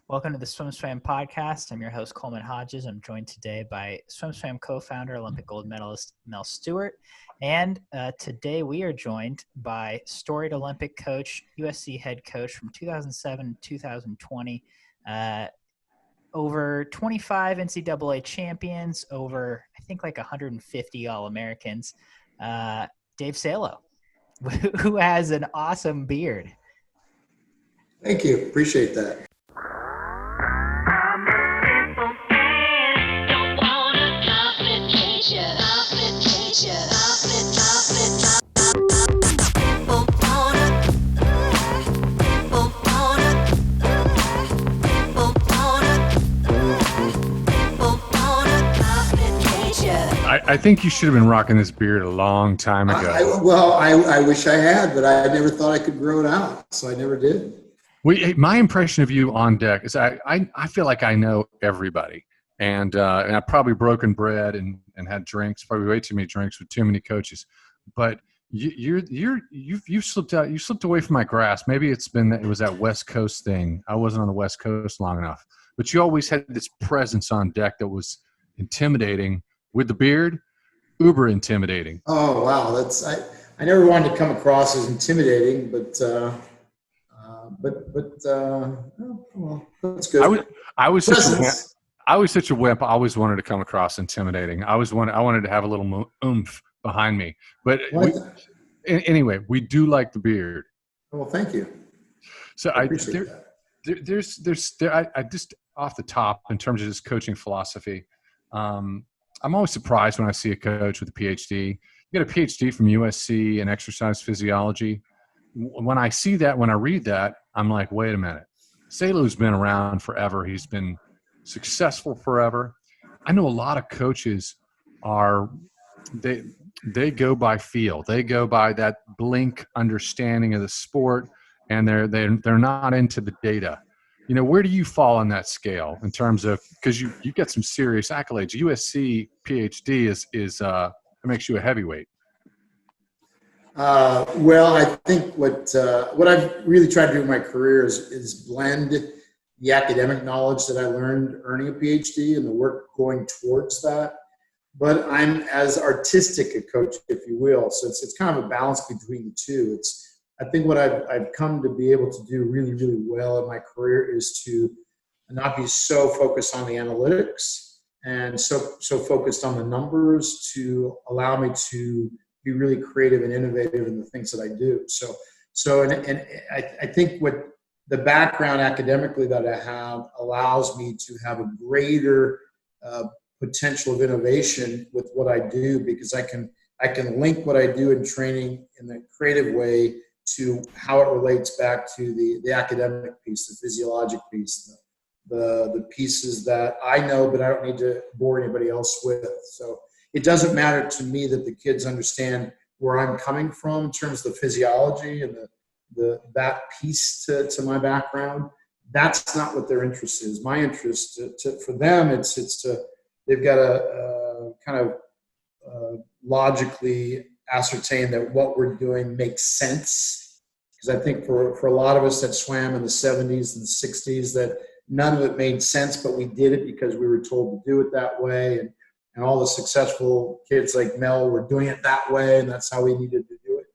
Welcome to the SwimSwam podcast. I'm your host, Coleman Hodges. I'm joined today by SwimSwam co-founder, Olympic gold medalist Mel Stewart. And today we are joined by storied Olympic coach, USC head coach from 2007 to 2020, over 25 NCAA champions, over, I think, like 150 All-Americans, Dave Salo, who has an awesome beard. Thank you. Appreciate that. I think you should have been rocking this beard a long time ago. I wish I had, but I never thought I could grow it out, so I never did. My impression of you on deck is I feel like I know everybody, and I've probably broken bread and had drinks, probably way too many drinks with too many coaches. But you've slipped out. You slipped away from my grasp. Maybe it was that West Coast thing. I wasn't on the West Coast long enough, but you always had this presence on deck that was intimidating. With the beard, uber intimidating. Oh wow, I never wanted to come across as intimidating, but well, that's good. I was such a wimp. I always wanted to come across intimidating. I wanted to have a little oomph behind me. But anyway, we do like the beard. Well, thank you. So I appreciate that. I just off the top in terms of this coaching philosophy. I'm always surprised when I see a coach with a PhD. You get a PhD from USC in exercise physiology. When I see that, when I read that, I'm like, wait a minute. Salo's been around forever. He's been successful forever. I know a lot of coaches they go by feel. They go by that blink understanding of the sport, and they're not into the data. You know, where do you fall on that scale in terms of, because you get some serious accolades. USC PhD is it makes you a heavyweight. Well, I think what I've really tried to do in my career is blend the academic knowledge that I learned earning a PhD and the work going towards that. But I'm as artistic a coach, if you will. So it's kind of a balance between the two. I think what I've come to be able to do really, really well in my career is to not be so focused on the analytics and so focused on the numbers to allow me to be really creative and innovative in the things that I do. So I think what the background academically that I have allows me to have a greater potential of innovation with what I do, because I can link what I do in training in a creative way to how it relates back to the academic piece, the physiologic piece, the pieces that I know, but I don't need to bore anybody else with. So it doesn't matter to me that the kids understand where I'm coming from in terms of the physiology and that piece to my background. That's not what their interest is. My interest for them, they've got to kind of logically ascertain that what we're doing makes sense. Because I think for a lot of us that swam in the 70s and 60s, that none of it made sense, but we did it because we were told to do it that way. And all the successful kids like Mel were doing it that way, and that's how we needed to do it.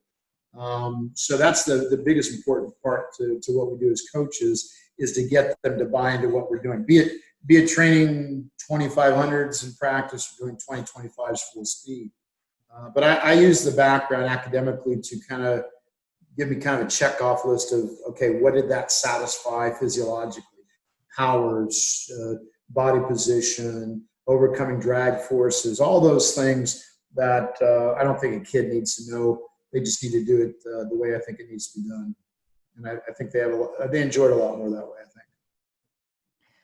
So that's the biggest important part to what we do as coaches, is to get them to buy into what we're doing. Be it training 2500s in practice or doing 2025s full speed. But I use the background academically to kind of give me kind of a check-off list of, okay, what did that satisfy physiologically? Powers, body position, overcoming drag forces, all those things that I don't think a kid needs to know. They just need to do it the way I think it needs to be done. And I think they enjoyed a lot more that way, I think.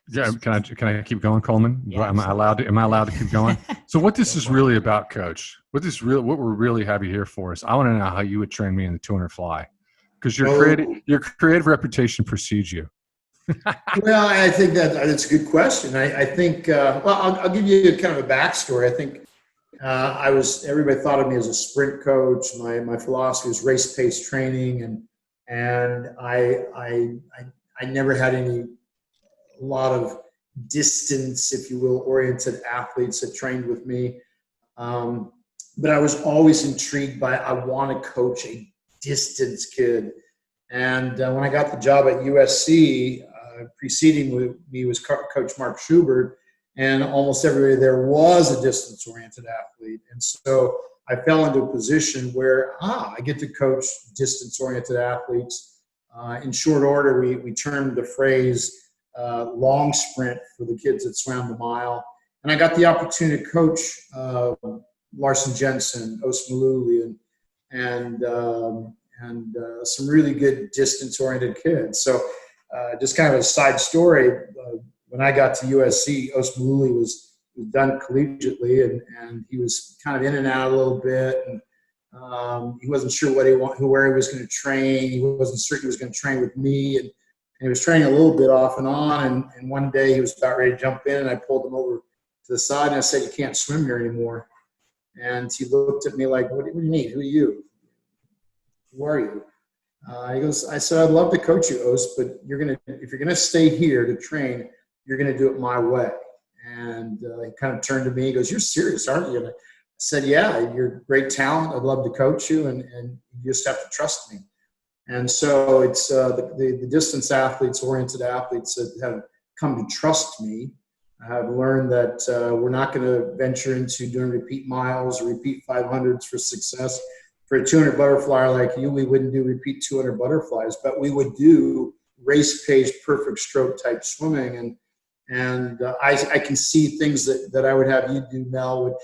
Yeah, can I keep going, Coleman? Yeah, am I allowed to keep going? So what this is really about, Coach, what we're really happy here for is I want to know how you would train me in the 200 fly, because your creative reputation precedes you. Well, I think that's a good question. I think I'll give you kind of a backstory. I think everybody thought of me as a sprint coach. My philosophy was race-paced training, and I never had any a lot of distance, if you will, oriented athletes that trained with me. But I was always intrigued by, I want to coach a distance kid. And when I got the job at USC, preceding me was Coach Mark Schubert, and almost everybody there was a distance-oriented athlete. And so I fell into a position where, I get to coach distance-oriented athletes. In short order, we termed the phrase long sprint for the kids that swam the mile. And I got the opportunity to coach Larson Jensen, Os Maluli, and some really good distance-oriented kids. So just kind of a side story, when I got to USC, Os Maluli was done collegiately, and he was kind of in and out a little bit, and he wasn't sure where he was going to train. He wasn't certain he was going to train with me, and he was training a little bit off and on, and one day he was about ready to jump in, and I pulled him over to the side, and I said, "You can't swim here anymore." And he looked at me like, what do you mean? Who are you? Who are you? He goes, I said, I'd love to coach you, Os, but if you're gonna stay here to train, you're gonna do it my way. And he kind of turned to me. He goes, "You're serious, aren't you?" And I said, "Yeah, you're great talent. I'd love to coach you, and you just have to trust me." And so it's the distance athletes, oriented athletes that have come to trust me. I've learned that we're not going to venture into doing repeat miles or repeat 500s for success. For a 200 butterfly like you, we wouldn't do repeat 200 butterflies, but we would do race pace, perfect stroke type swimming. And I can see things that I would have you do, Mel.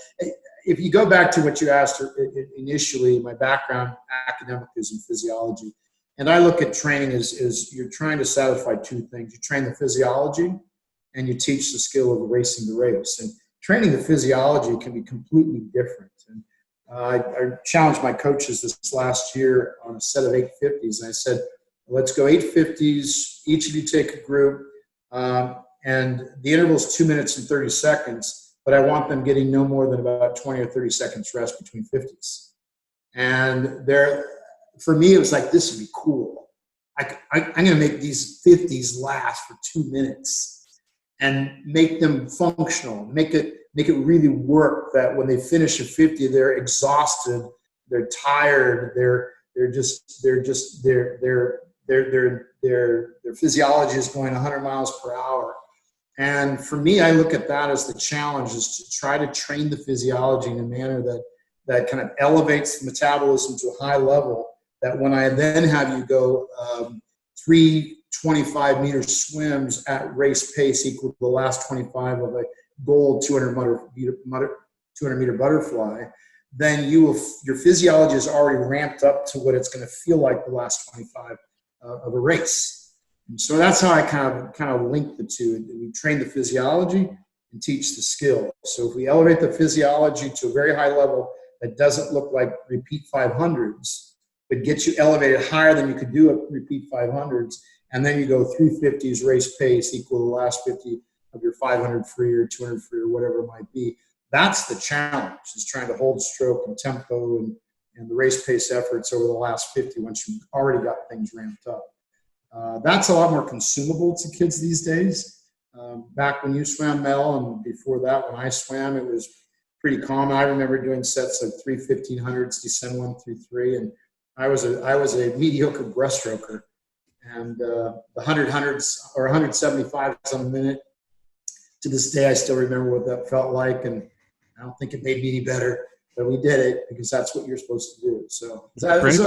If you go back to what you asked initially, my background academic is in physiology. And I look at training as you're trying to satisfy two things. You train the physiology, and you teach the skill of racing the race. And training the physiology can be completely different. And I challenged my coaches this last year on a set of 850s. And I said, let's go 850s. Each of you take a group. And the interval is 2 minutes and 30 seconds, but I want them getting no more than about 20 or 30 seconds rest between 50s. And for me, it was like, this would be cool. I'm going to make these 50s last for 2 minutes and make them functional, make it really work, that when they finish a 50, they're exhausted, they're tired, their physiology is going 100 miles per hour. And for me, I look at that as the challenge, is to try to train the physiology in a manner that kind of elevates the metabolism to a high level, that when I then have you go 3 25-meter swims at race pace equal to the last 25 of a gold 200-meter butterfly, then your physiology is already ramped up to what it's going to feel like the last 25 of a race. And so that's how I kind of link the two. We train the physiology and teach the skill. So if we elevate the physiology to a very high level that doesn't look like repeat 500s, but gets you elevated higher than you could do at repeat 500s, and then you go 350s race pace equal to the last 50 of your 500 free or 200 free or whatever it might be. That's the challenge, is trying to hold stroke and tempo and the race pace efforts over the last 50 once you've already got things ramped up. That's a lot more consumable to kids these days. Back when you swam, Mel, and before that when I swam, it was pretty common. I remember doing sets of 3 1500s, descend 1 through 3, and I was a mediocre breaststroker. And the 100s or 175s on a minute, to this day, I still remember what that felt like. And I don't think it made me any better, but we did it because that's what you're supposed to do. So there's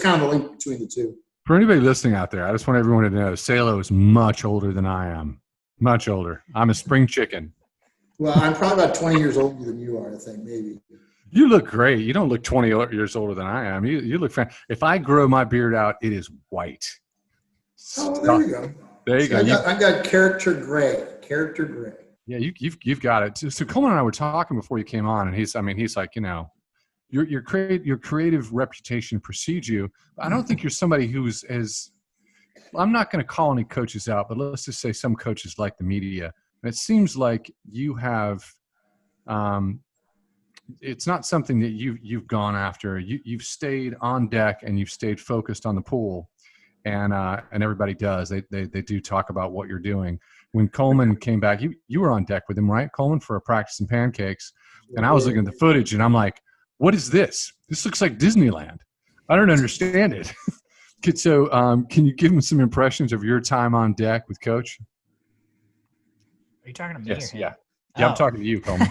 kind of a link between the two. For anybody listening out there, I just want everyone to know Salo is much older than I am. Much older. I'm a spring chicken. Well, I'm probably about 20 years older than you are, I think, maybe. You look great. You don't look 20 years older than I am. You look fantastic. If I grow my beard out, it is white. Oh, there you go. There you go. I got character gray. Character gray. Yeah, you've got it. So Coleman and I were talking before you came on, and he's like, your creative reputation precedes you. But I don't think you're somebody who's as. I'm not going to call any coaches out, but let's just say some coaches like the media. And it seems like you have. It's not something that you've gone after. You've stayed on deck and you've stayed focused on the pool. and everybody does. They do talk about what you're doing. When Coleman came back, you were on deck with him, right, Coleman, for a practice in pancakes, and I was looking at the footage, and I'm like, what is this? This looks like Disneyland. I don't understand it. So, can you give him some impressions of your time on deck with Coach? Are you talking to me? Yes, or him? yeah. I'm talking to you, Coleman.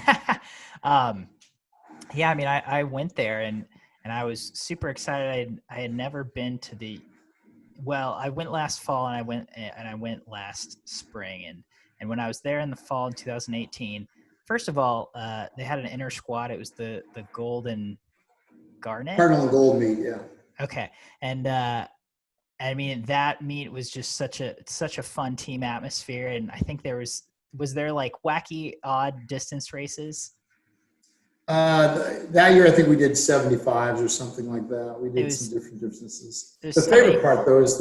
Yeah, I mean, I went there and I was super excited. I had never been to I went last fall and I went last spring. And when I was there in the fall in 2018, first of all, they had an inner squad. It was the Golden Garnet. Cardinal and Gold meet, yeah. Okay. And, I mean, that meet was just such a fun team atmosphere. And I think was there like wacky odd distance races? That year, I think we did 75s or something like that. We did some different distances. The favorite part, though, is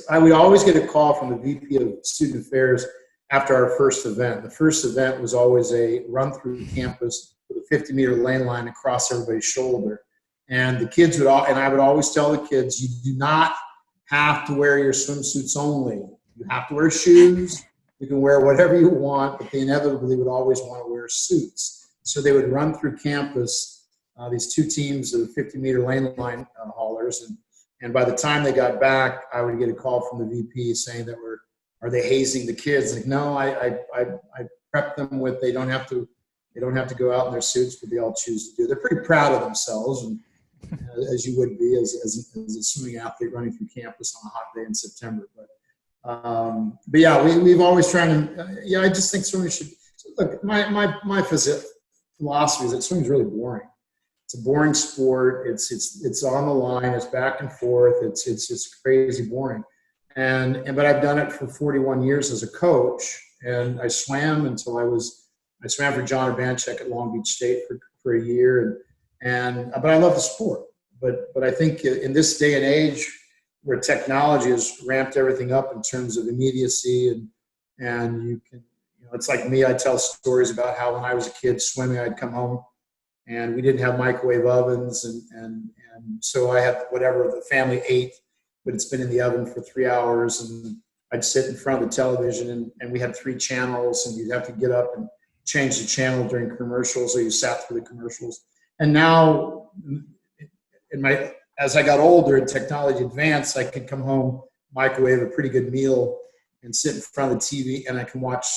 I would always get a call from the VP of Student Affairs after our first event. The first event was always a run through campus with a 50-meter lane line across everybody's shoulder. And the kids and I would always tell the kids, you do not have to wear your swimsuits only. You have to wear shoes. You can wear whatever you want, but they inevitably would always want to wear suits. So they would run through campus, these two teams of 50-meter lane line haulers. And by the time they got back, I would get a call from the VP saying that are they hazing the kids? Like, no, I prep them with, they don't have to go out in their suits, but they all choose to do. They're pretty proud of themselves, and as you would be as a swimming athlete running through campus on a hot day in September. But yeah, we've always tried to. I just think swimming should look. My philosophy is that swimming is really boring. It's a boring sport. It's on the line. It's back and forth. It's just crazy boring. But I've done it for 41 years as a coach, and I swam until I swam for John Urbanchek at Long Beach State for a year, but I love the sport. But I think in this day and age, where technology has ramped everything up in terms of immediacy, and you can, it's like me. I tell stories about how when I was a kid swimming, I'd come home and we didn't have microwave ovens, and so I had whatever the family ate, but it's been in the oven for 3 hours, and I'd sit in front of the television, and we had 3 channels, and you'd have to get up and change the channel during commercials, or you sat through the commercials. And now, as I got older and technology advanced, I could come home, microwave a pretty good meal, and sit in front of the TV, and I can watch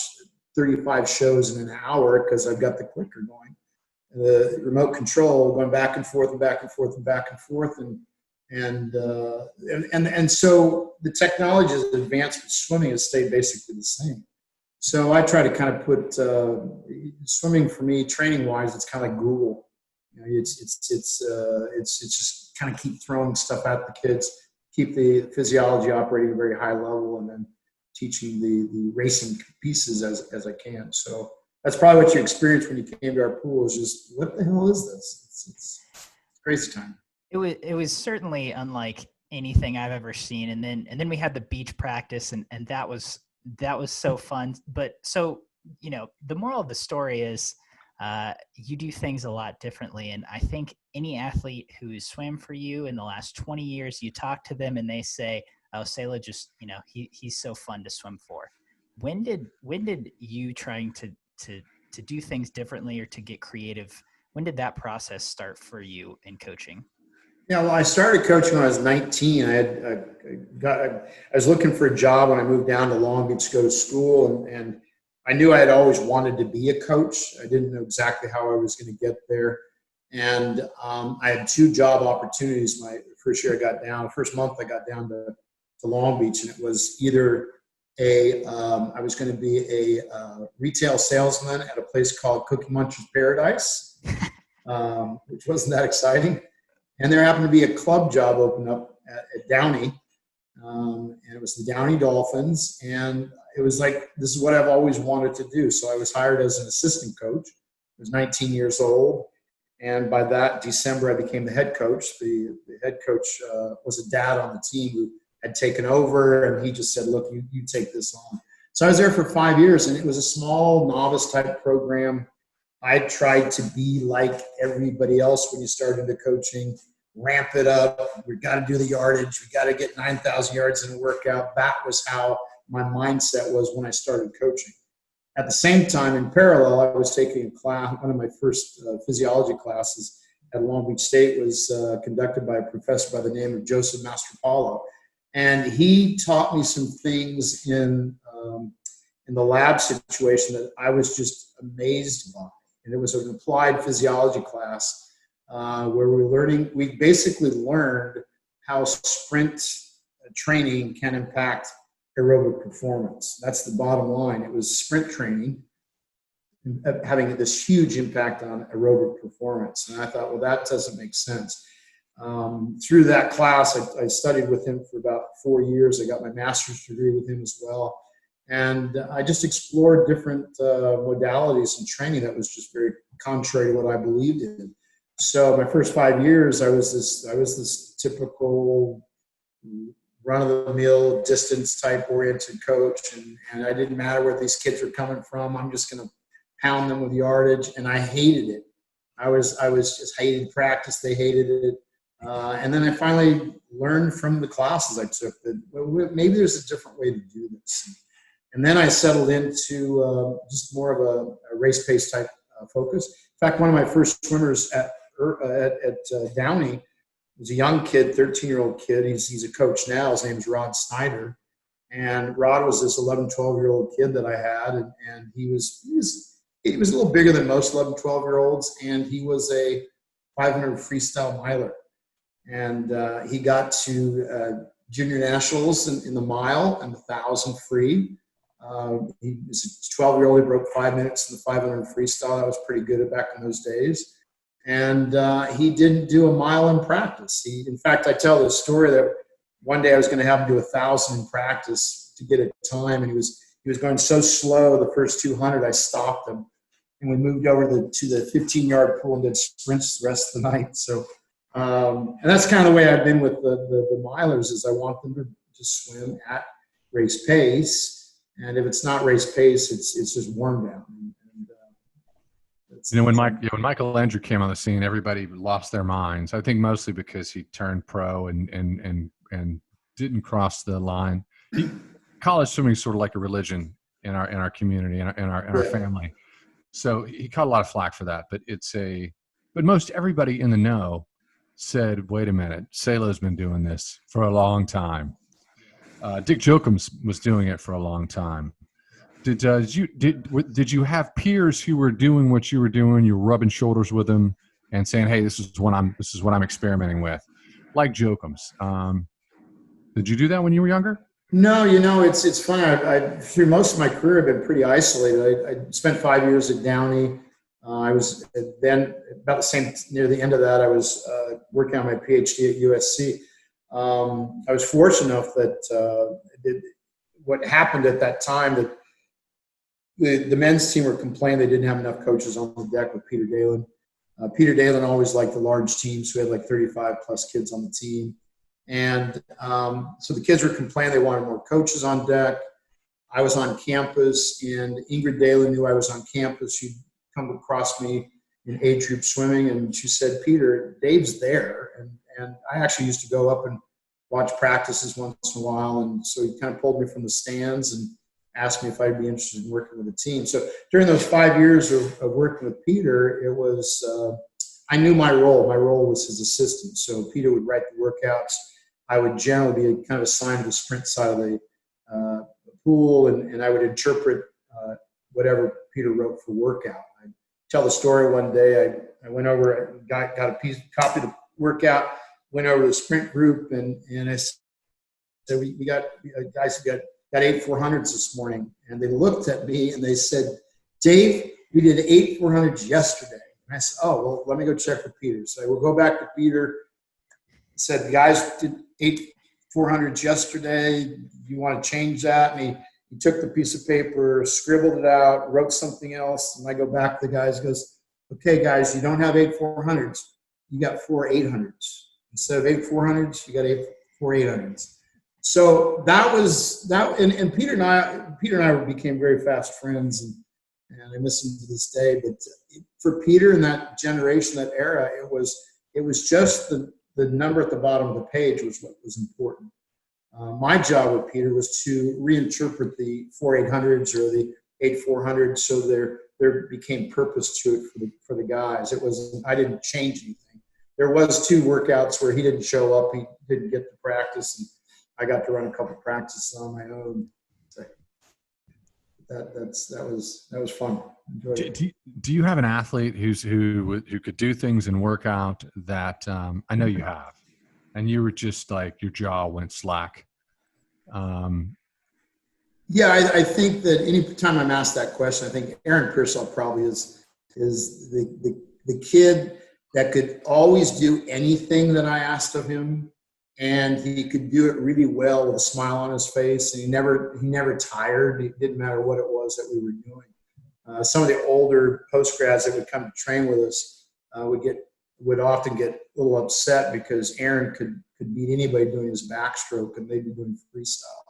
35 shows in an hour because I've got the clicker going, the remote control going back and forth and back and forth and back and forth, and so the technology has advanced, but swimming has stayed basically the same. So I try to kind of put swimming for me, training wise, it's kind of like Google. It's just kind of keep throwing stuff at the kids, keep the physiology operating at a very high level, and then teaching the racing pieces as I can. So that's probably what you experienced when you came to our pool, is just, what the hell is this? It's crazy time. It was certainly unlike anything I've ever seen. And then we had the beach practice, and that was so fun. But so, the moral of the story is, you do things a lot differently. And I think any athlete who's swam for you in the last 20 years, you talk to them and they say, oh, Salo just, he's so fun to swim for. When did you trying to do things differently or to get creative, when did that process start for you in coaching? Yeah, well, I started coaching when I was 19. I was looking for a job when I moved down to Long Beach to go to school, and I knew I had always wanted to be a coach. I didn't know exactly how I was going to get there. And I had 2 job opportunities my first year I got down. First month I got down to Long Beach, and it was either I was going to be a retail salesman at a place called Cookie Muncher's Paradise, which wasn't that exciting. And there happened to be a club job open up at Downey, and it was the Downey Dolphins. And it was like, this is what I've always wanted to do. So I was hired as an assistant coach. I was 19 years old. And by that December, I became the head coach. The head coach was a dad on the team who had taken over, and he just said, look, you take this on. So I was there for 5 years, and it was a small novice type program. I tried to be like everybody else when you start into coaching. ramp it up. We got to do the yardage. We got to get 9,000 yards in a workout. That was how my mindset was when I started coaching. At the same time, in parallel, I was taking a class. One of my first physiology classes at Long Beach State was conducted by a professor by the name of Joseph Mastropalo. And he taught me some things in the lab situation that I was just amazed by. And it was an applied physiology class where we basically learned how sprint training can impact aerobic performance. That's the bottom line. It was sprint training having this huge impact on aerobic performance. And I thought, well, that doesn't make sense. Through that class, I studied with him for about 4 years. I got my master's degree with him as well. And I just explored different modalities and training that was just very contrary to what I believed in. So my first 5 years, I was this typical run-of-the-mill, distance-type oriented coach, and I didn't matter where these kids were coming from. I'm just going to pound them with yardage, and I hated it. I was just hated practice. They hated it. And then I finally learned from the classes I took that maybe there's a different way to do this. And then I settled into just more of a race pace type focus. In fact, one of my first swimmers at Downey was a young kid, 13-year-old kid. He's a coach now. His name's Rod Snyder. And Rod was this 11, 12-year-old kid that I had. And he was a little bigger than most 11, 12-year-olds. And he was a 500 freestyle miler. And he got to junior nationals in the mile and the 1,000 free. He was a 12-year-old. He broke 5 minutes in the 500 freestyle. That was pretty good back in those days. And he didn't do a mile in practice. In fact, I tell this story that one day I was going to have him do 1,000 in practice to get a time, and he was going so slow the first 200. I stopped him, and we moved over to the 15-yard pool and did sprints the rest of the night. So, and that's kind of the way I've been with the milers. Is I want them to swim at race pace, and if it's not race pace, it's just warm down. When Michael Andrew came on the scene, everybody lost their minds. I think mostly because he turned pro and didn't cross the line. College swimming is sort of like a religion in our community, in our family. So he caught a lot of flack for that. But most everybody in the know said, "Wait a minute, Salo's been doing this for a long time. Dick Jokums was doing it for a long time." Did you have peers who were doing what you were doing? You were rubbing shoulders with them and saying, "Hey, this is what I'm experimenting with," like Jokums. Did you do that when you were younger? No, it's funny. I through most of my career, I've been pretty isolated. I spent 5 years at Downey. I was then about the same near the end of that. I was working on my PhD at USC. I was fortunate enough that what happened at that time that the men's team were complaining they didn't have enough coaches on the deck with Peter Dalen. Peter Dalen always liked the large teams, so we had like 35 plus kids on the team. And so the kids were complaining they wanted more coaches on deck. I was on campus, and Ingrid Dalen knew I was on campus. She'd come across me in age group swimming, and she said, "Peter, Dave's there." And I actually used to go up and watch practices once in a while. And so he kind of pulled me from the stands and asked me if I'd be interested in working with the team. So during those 5 years of working with Peter, it was, I knew my role. My role was his assistant. So Peter would write the workouts. I would generally be kind of assigned to the sprint side of the pool, and I would interpret whatever Peter wrote for workout. I tell the story one day, I went over, got a copy of the workout, went over to the sprint group, and I said, we got guys who got 8 400s this morning. And they looked at me and they said, "Dave, we did 8 400s yesterday." And I said, "Oh, well, let me go check with Peter." So I will go back to Peter, said, "The guys did 8 400s yesterday. You want to change that?" And he took the piece of paper, scribbled it out, wrote something else. And I go back to the guys, goes, "Okay, guys, you don't have 8 400s. You got 4 800s. Instead of 8 400s, you got 4 800s. So that was that, and Peter and I became very fast friends, and I miss him to this day. But for Peter in that generation, that era, it was just the the number at the bottom of the page was what was important. My job with Peter was to reinterpret the 4.800s or the 8.400s so there became purpose to it for the guys. It wasn't, I didn't change anything. There was 2 workouts where he didn't show up. He didn't get to practice, and I got to run a couple practices on my own. So that was fun. Do you have an athlete who could do things and work out that I know you have, and you were just like your jaw went slack? Yeah, I think that any time I'm asked that question, I think Aaron Peirsol probably is the kid that could always do anything that I asked of him, and he could do it really well with a smile on his face, and he never tired. It didn't matter what it was that we were doing. Some of the older post grads that would come to train with us would often get a little upset because Aaron could beat anybody doing his backstroke, and they'd be doing freestyle.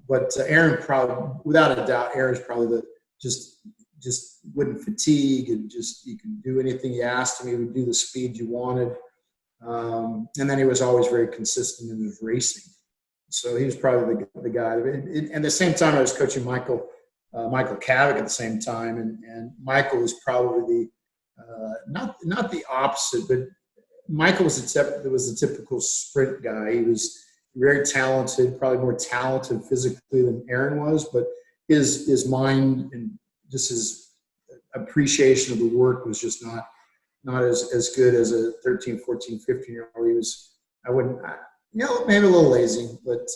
But Aaron probably, without a doubt, Aaron's probably the just wouldn't fatigue, and just you can do anything you asked him. He would do the speed you wanted, and then he was always very consistent in his racing. So he was probably the guy. And at the same time, I was coaching Michael Kavik at the same time, and Michael was probably not the opposite, but Michael was the typical sprint guy. He was very talented, probably more talented physically than Aaron was, but his mind and just his appreciation of the work was just not as good as a 13, 14, 15-year-old. He was, maybe a little lazy, but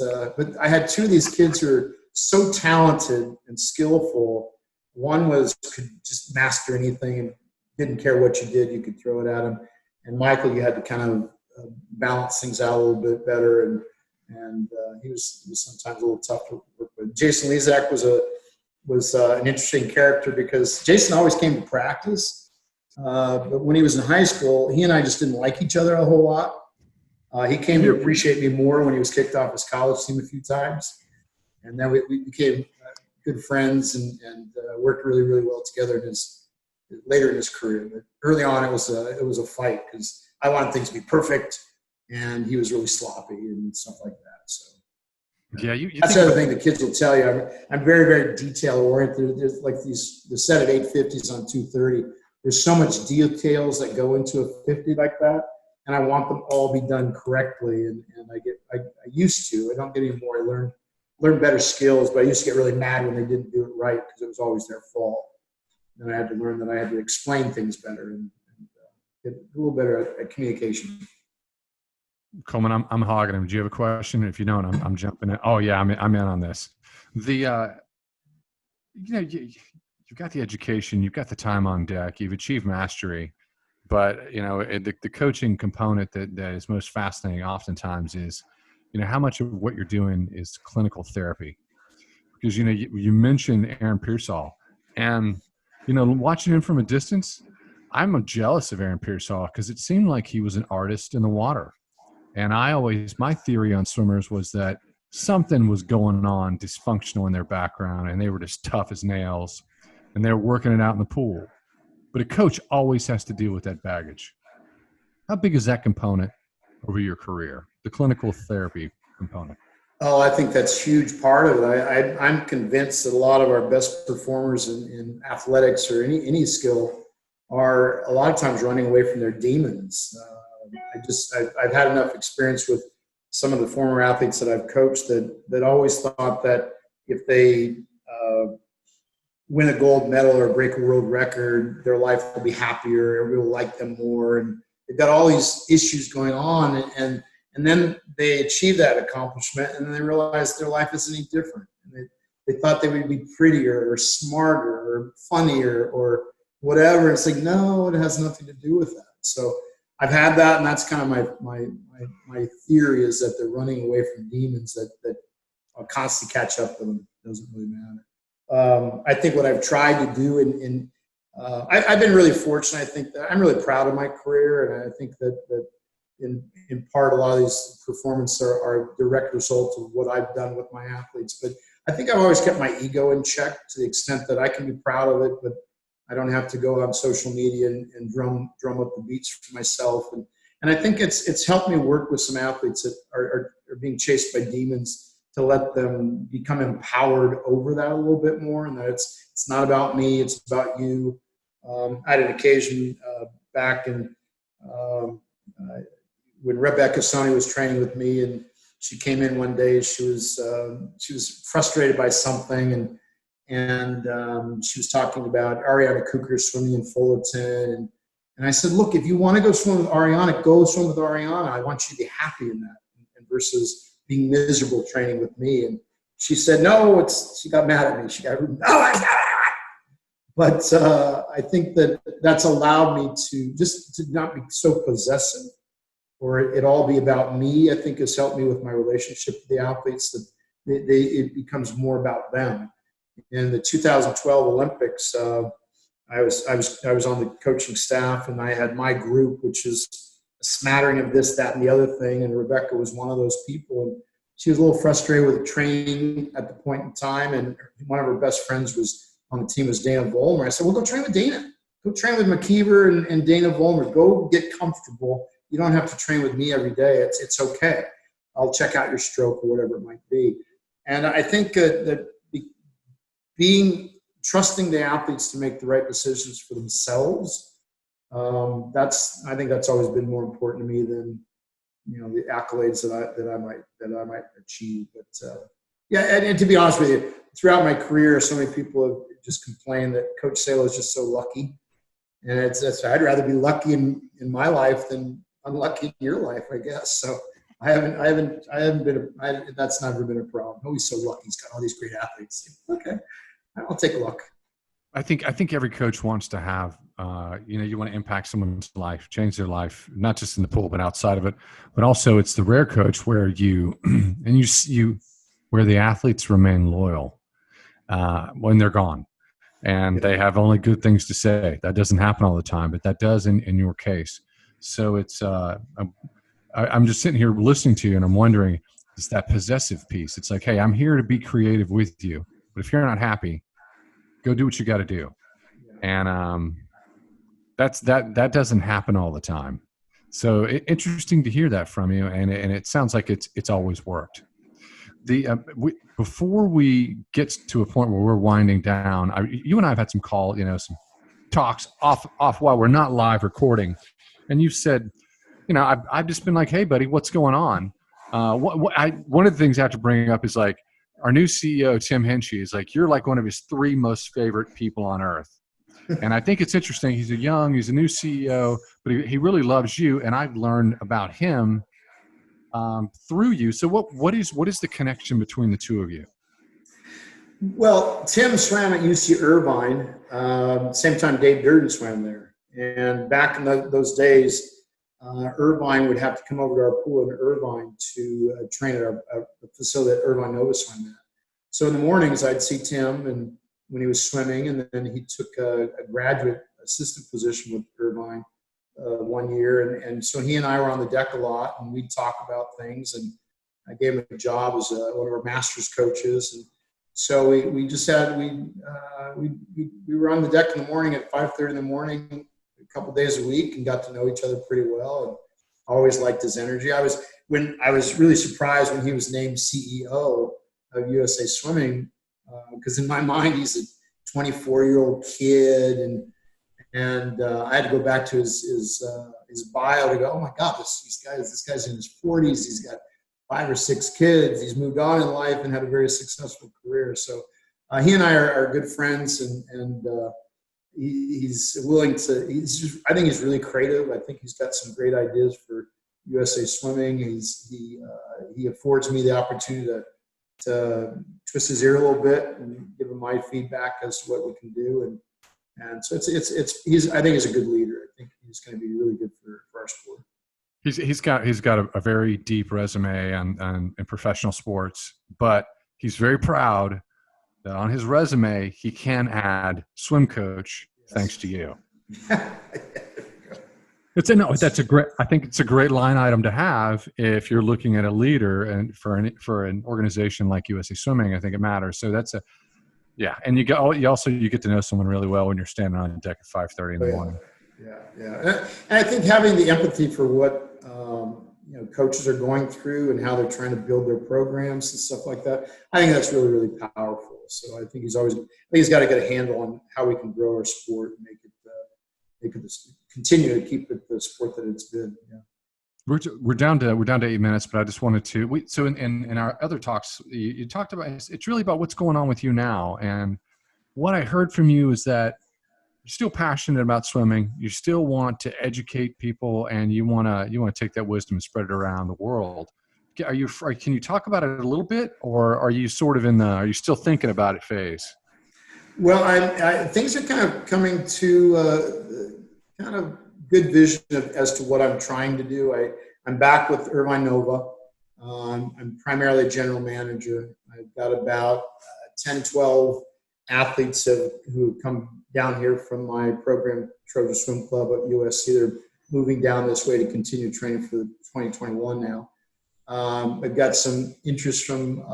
I had 2 of these kids who are so talented and skillful. One could just master anything and didn't care what you did, you could throw it at him. And Michael, you had to kind of balance things out a little bit better, and he was sometimes a little tough to work with. Jason Lezak was an interesting character because Jason always came to practice, but when he was in high school, he and I just didn't like each other a whole lot. He came to appreciate me more when he was kicked off his college team a few times, and then we became good friends and worked really, really well together later in his career. But early on, it was a fight because I wanted things to be perfect, and he was really sloppy and stuff like that. So yeah, that's the other thing the kids will tell you. I'm very, very detail oriented. There's like the set of 850s on 230. There's so much details that go into a 50 like that, and I want them all to be done correctly. And I used to. I don't get any more. I learn better skills, but I used to get really mad when they didn't do it right because it was always their fault. Then I had to learn that I had to explain things better and get a little better at communication. Coleman, I'm hogging him. Do you have a question? If you don't, I'm jumping in. Oh yeah, I'm in on this. You've got the education, you've got the time on deck, you've achieved mastery, but the coaching component that is most fascinating oftentimes is, how much of what you're doing is clinical therapy, because you mentioned Aaron Peirsol, and watching him from a distance, I'm jealous of Aaron Peirsol because it seemed like he was an artist in the water. And my theory on swimmers was that something was going on dysfunctional in their background, and they were just tough as nails, and they were working it out in the pool. But a coach always has to deal with that baggage. How big is that component over your career, the clinical therapy component? Oh, I think that's a huge part of it. I'm convinced that a lot of our best performers in athletics or any skill are a lot of times running away from their demons. I've had enough experience with some of the former athletes that I've coached that always thought that if they win a gold medal or break a world record, their life will be happier, everybody will like them more, and they've got all these issues going on, and then they achieve that accomplishment, and then they realize their life isn't any different. And they thought they would be prettier or smarter or funnier or whatever. It's like, no, it has nothing to do with that. So I've had that, and that's kind of my theory is that they're running away from demons that I'll constantly catch up with them. It doesn't really matter. I think what I've tried to do I've been really fortunate. I think that I'm really proud of my career, and I think that in part a lot of these performances are direct results of what I've done with my athletes. But I think I've always kept my ego in check to the extent that I can be proud of it, but I don't have to go on social media and drum up the beats for myself. And And I think it's helped me work with some athletes that are being chased by demons, to let them become empowered over that a little bit more, and that it's not about me, it's about you. I had an occasion back in when Rebecca Sony was training with me, and she came in one day. She was frustrated by something, and she was talking about Ariana Cooker swimming in Fullerton, and I said, look, if you want to go swim with Ariana, go swim with Ariana. I want you to be happy in that, and versus being miserable training with me. And she said, no, she got mad at me. She got, but I think that's allowed me to not be so possessive, or it all be about me. I think has helped me with my relationship with the athletes, that it becomes more about them. In the 2012 Olympics, I was on the coaching staff, and I had my group, which is a smattering of this, that, and the other thing. And Rebecca was one of those people, and she was a little frustrated with training at the point in time. And one of her best friends was on the team, was Dana Vollmer. I said, well, go train with Dana. Go train with McKeever and Dana Vollmer. Go get comfortable. You don't have to train with me every day. It's okay. I'll check out your stroke or whatever it might be. And I think that trusting the athletes to make the right decisions for themselves, I think that's always been more important to me than the accolades that I might achieve. But and to be honest with you, throughout my career, so many people have just complained that Coach Salo is just so lucky, and I'd rather be lucky in my life than unlucky in your life, I guess. So I haven't been. That's never been a problem. Oh, he's so lucky. He's got all these great athletes. Okay, I'll take a look. I think every coach wants to have, you want to impact someone's life, change their life, not just in the pool, but outside of it. But also it's the rare coach where where the athletes remain loyal when they're gone, and they have only good things to say. That doesn't happen all the time, but that does in your case. So it's, I'm just sitting here listening to you, and I'm wondering, it's that possessive piece. It's like, hey, I'm here to be creative with you, but if you're not happy, go do what you got to do. And that doesn't happen all the time. So interesting to hear that from you. And it sounds like it's always worked. Before we get to a point where we're winding down, you and I have had some some talks off while we're not live recording. And you've said, I've just been like, hey buddy, what's going on? One of the things I have to bring up is like, our new CEO, Tim Henchy, is like, you're like one of his 3 most favorite people on earth. And I think it's interesting. He's a new CEO, but he really loves you. And I've learned about him through you. So what is the connection between the two of you? Well, Tim swam at UC Irvine, same time Dave Durden swam there. And back in those days, Irvine would have to come over to our pool in Irvine to train at the facility that Irvine Nova swam at. So in the mornings, I'd see Tim, and when he was swimming, and then he took a graduate assistant position with Irvine 1 year, and so he and I were on the deck a lot, and we'd talk about things. And I gave him a job as one of our master's coaches, and so we were on the deck in the morning at 5:30 in the morning, a couple days a week, and got to know each other pretty well. And always liked his energy. I was really surprised when he was named CEO of USA Swimming, because in my mind he's a 24-year-old kid, and I had to go back to his bio to go, oh my God, this guy's in his 40s. He's got 5 or 6 kids. He's moved on in life and had a very successful career. So he and I are good friends, and he's willing to. I think he's really creative. I think he's got some great ideas for USA Swimming. He affords me the opportunity to twist his ear a little bit and give him my feedback as to what we can do. And so I think he's a good leader. I think he's going to be really good for our sport. He's got a very deep resume in professional sports, but he's very proud that on his resume he can add swim coach. Yes. Thanks to you. I think it's a great line item to have if you're looking at a leader, and for an organization like USA Swimming, I think it matters. So and you get to know someone really well when you're standing on the deck at 5:30 in the morning. Yeah. And I think having the empathy for what coaches are going through and how they're trying to build their programs and stuff like that, I think that's really, really powerful. So I think he's got to get a handle on how we can grow our sport and make it continue to keep it the sport that it's been. Yeah. We're down to 8 minutes, but I just wanted to. So in our other talks, you talked about it's really about what's going on with you now, and what I heard from you is that you're still passionate about swimming. You still want to educate people, and you want to take that wisdom and spread it around the world. Can you talk about it a little bit, or are you sort of are you still thinking about it phase? Well, things are kind of coming to kind of good vision as to what I'm trying to do. I'm back with Irvine Nova. I'm primarily a general manager. I've got about 10, 12 athletes who come down here from my program, Trojan Swim Club at USC. They're moving down this way to continue training for 2021 now. I've got some interest from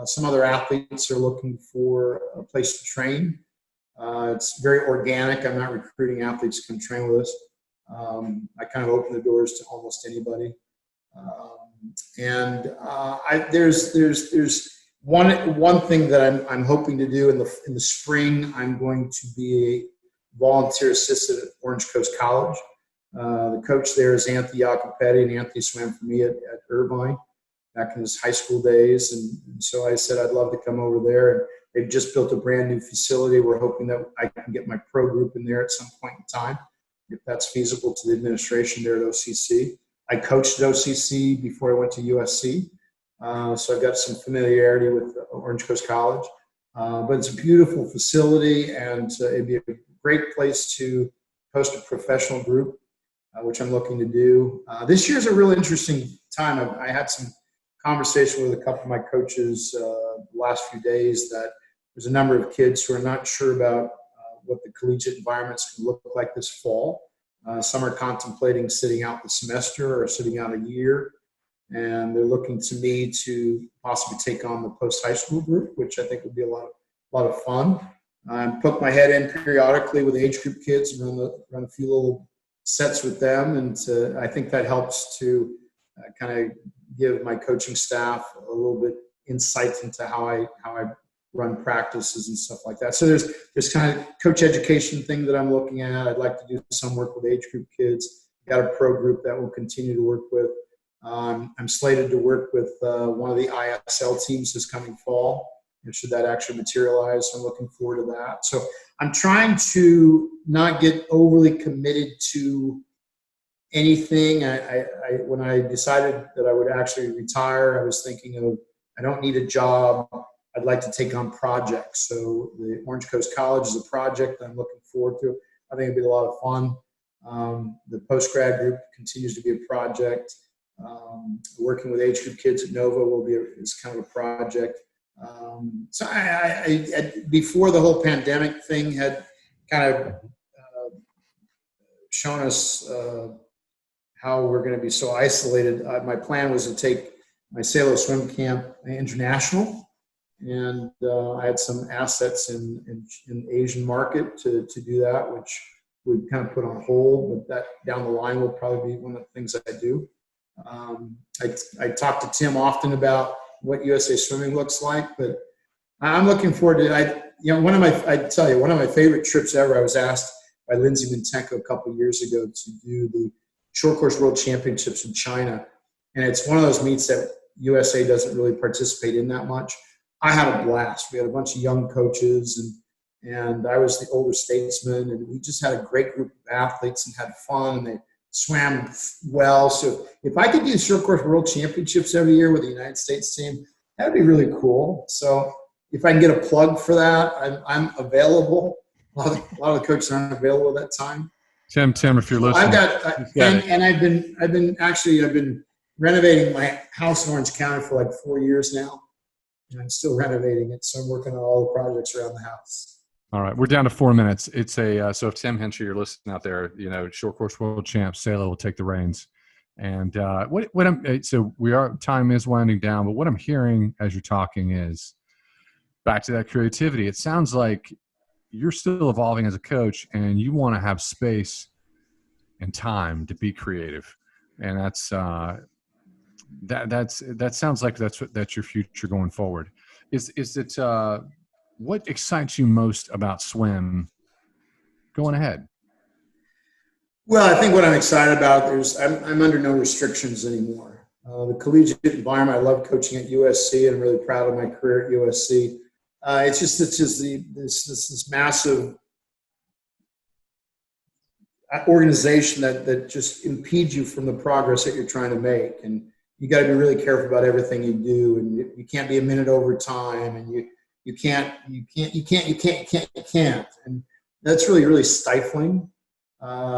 some other athletes who are looking for a place to train. It's very organic. I'm not recruiting athletes to come train with us. I kind of open the doors to almost anybody. There's one thing that I'm hoping to do in the spring. I'm going to be a volunteer assistant at Orange Coast College. The coach there is Anthony Jacopetti, and Anthony swam for me at Irvine back in his high school days. And so I said I'd love to come over there. And they've just built a brand new facility. We're hoping that I can get my pro group in there at some point in time, if that's feasible to the administration there at OCC. I coached at OCC before I went to USC. So I've got some familiarity with Orange Coast College. But it's a beautiful facility, and it'd be a great place to host a professional group, which I'm looking to do. This year's a really interesting time. I had some conversation with a couple of my coaches the last few days that there's a number of kids who are not sure about what the collegiate environment's going to look like this fall. Some are contemplating sitting out the semester or sitting out a year, and they're looking to me to possibly take on the post-high school group, which I think would be a lot of fun. I poke my head in periodically with age group kids and run a few little sets with them, and I think that helps to kind of give my coaching staff a little bit insight into how I run practices and stuff like that. So there's kind of coach education thing that I'm looking at. I'd like to do some work with age group kids. Got a pro group that we'll continue to work with. I'm slated to work with one of the ISL teams this coming fall, and should that actually materialize, I'm looking forward to that. So I'm trying to not get overly committed to anything. When I decided that I would actually retire, I was thinking of, I don't need a job. I'd like to take on projects. So the Orange Coast College is a project that I'm looking forward to. I think it'd be a lot of fun. The post-grad group continues to be a project. Working with age group kids at Nova is kind of a project. So I before the whole pandemic thing had kind of shown us how we're going to be so isolated, my plan was to take my Salo swim camp international. And I had some assets in the Asian market to do that, which we kind of put on hold, but that down the line will probably be one of the things I do. I talk to Tim often about what USA Swimming looks like, but I'm looking forward to it. One of my favorite trips ever, I was asked by Lindsay Mintenko a couple of years ago to do the Short Course World Championships in China. And it's one of those meets that USA doesn't really participate in that much. I had a blast. We had a bunch of young coaches, and I was the older statesman, and we just had a great group of athletes and had fun, and they swam well. So if I could do Short Course World Championships every year with the United States team, that would be really cool. So if I can get a plug for that, I'm available. A lot of the coaches aren't available at that time. Tim, if you're listening, I've been renovating my house in Orange County for like 4 years now. And I'm still renovating it, so I'm working on all the projects around the house. All right, we're down to 4 minutes. It's so if Tim Hensher, you're listening out there, Short Course World Champ, Salo will take the reins. And time is winding down, but what I'm hearing as you're talking is back to that creativity. It sounds like you're still evolving as a coach, and you want to have space and time to be creative. And that sounds like that's your future going forward. Is it what excites you most about swim going ahead? Well, I think what I'm excited about I'm under no restrictions anymore. The collegiate environment. I love coaching at USC, and I'm really proud of my career at USC. It's just this massive organization that just impedes you from the progress that you're trying to make, and you got to be really careful about everything you do, and you can't be a minute over time, and you can't, and that's really stifling.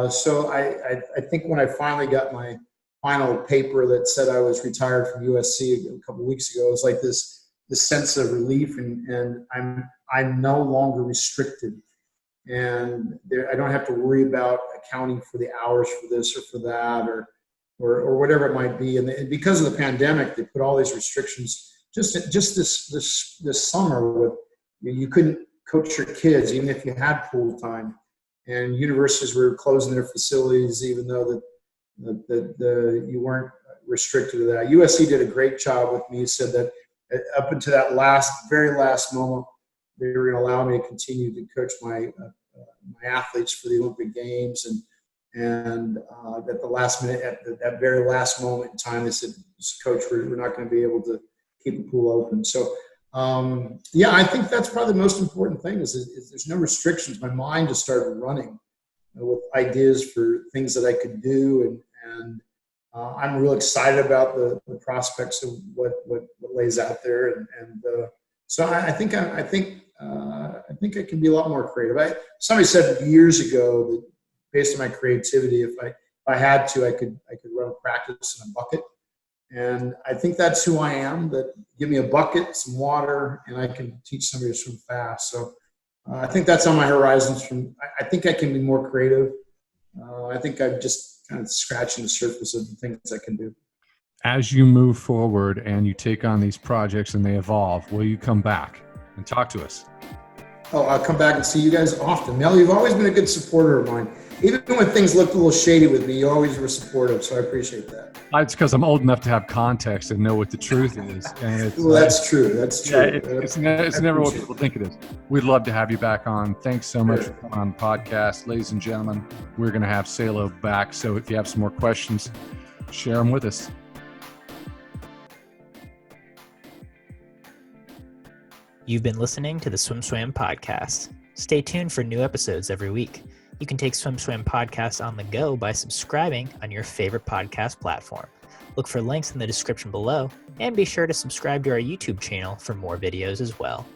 So I think when I finally got my final paper that said I was retired from USC a couple of weeks ago, it was like this sense of relief, and I'm no longer restricted, and I don't have to worry about accounting for the hours for this or for that or whatever it might be. And because of the pandemic, they put all these restrictions. Just this summer, with you couldn't coach your kids even if you had pool time, and universities were closing their facilities even though you weren't restricted to that. USC did a great job with me. Said that up until that very last moment, they were going to allow me to continue to coach my athletes for the Olympic Games, and at the last minute, at that very last moment in time, they said, "Coach, we're not going to be able to keep the pool open." So, I think that's probably the most important thing is there's no restrictions. My mind just started running with ideas for things that I could do, and I'm real excited about the prospects of what lays out there, and so I think I can be a lot more creative. Somebody said years ago that based on my creativity, if I had to, I could run a practice in a bucket, and I think that's who I am. That give me a bucket, some water, and I can teach somebody to swim fast. So I think that's on my horizons. I think I can be more creative. I think I'm just kind of scratching the surface of the things I can do. As you move forward and you take on these projects and they evolve, will you come back and talk to us? Oh, I'll come back and see you guys often. Mel, you've always been a good supporter of mine. Even when things looked a little shady with me, you always were supportive, so I appreciate that. It's because I'm old enough to have context and know what the truth is. And well, that's true. That's true. Yeah, it's never what people think it is. We'd love to have you back on. Thanks so much for coming on the podcast. Ladies and gentlemen, we're going to have Salo back, so if you have some more questions, share them with us. You've been listening to the SwimSwam podcast. Stay tuned for new episodes every week. You can take SwimSwam podcast on the go by subscribing on your favorite podcast platform. Look for links in the description below, and be sure to subscribe to our YouTube channel for more videos as well.